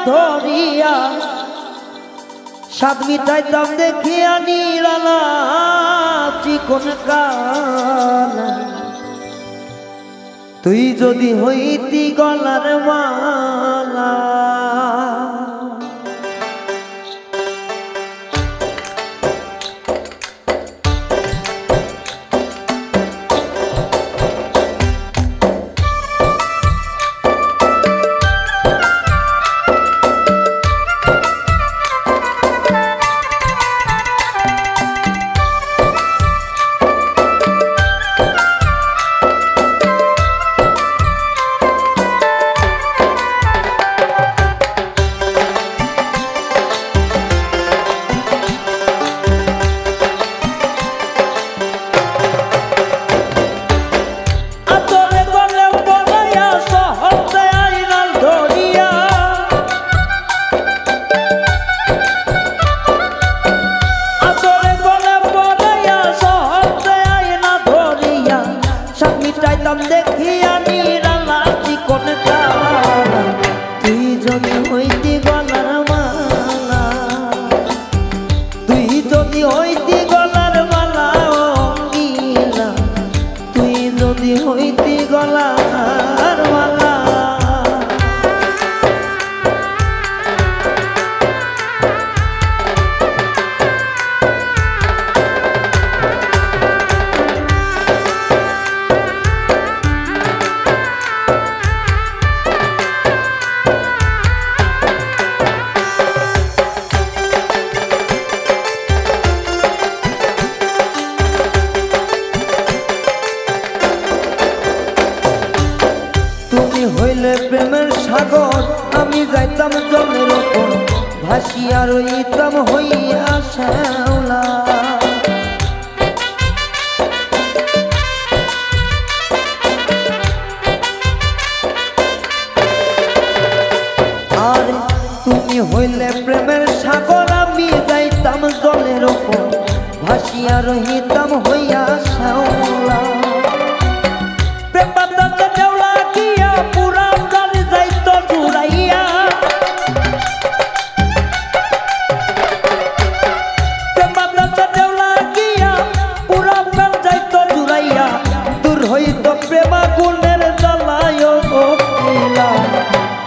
ধরিয়া স্বাদ মিটাইতাম দেখিয়া নিরালা চিকন কান তুই যদি হইতি গলার মালা দেখিয়া নিরালা চিকন কান তুই যদি হইতি গলার মালা তুই যদি হইতি গলার মালা অঙ্গিলা তুই যদি হইতি গলার মালা হইলে প্রেমের সাগর আমি যাইতাম জলের ওপর ভাসিয়া রইতাম হইয়া শ্যাওলা আর তুমি হইলে প্রেমের সাগর আমি যাইতাম জলের ওপর ভাসিয়া রইতাম হইয়া শ্যাওলা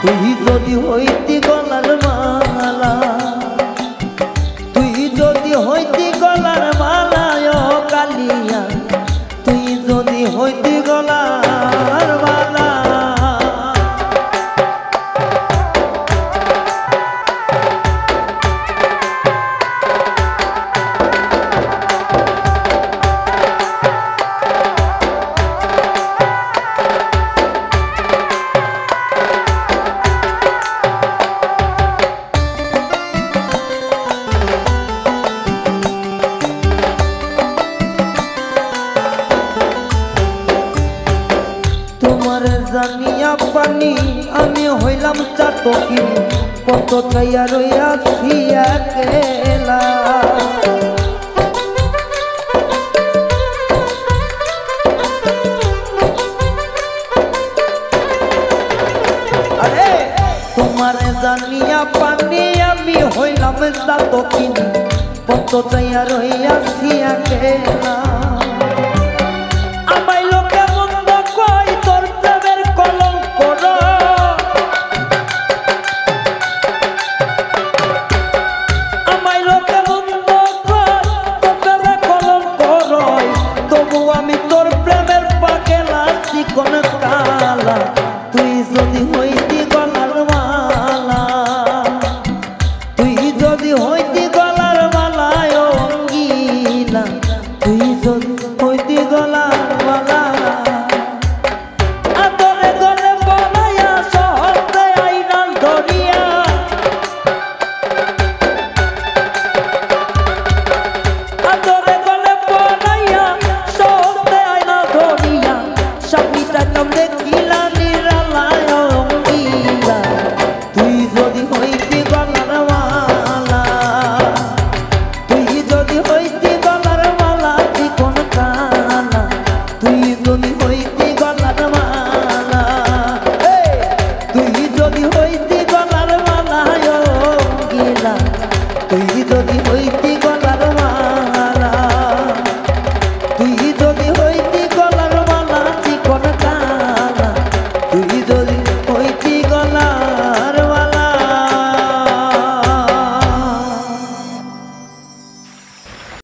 তুই যদি হইতি গলার মালা তুই যদি হইতি গলার মালা কালিয়া তুই যদি হইতি গলার মালা তোমার জানিয়া পানি আমি হইলাম চাতকি কত চাইয়া রইয়াছি একলা আরে তোমার জানিয়া পানি আমি হইলাম চাতকি কত চাইয়া রইয়াছি একলা কোন কালা তুই যদি হইতি গলার মালা তুই যদি হইতি গলার মালা অঙ্গিলা তুই তুই যদি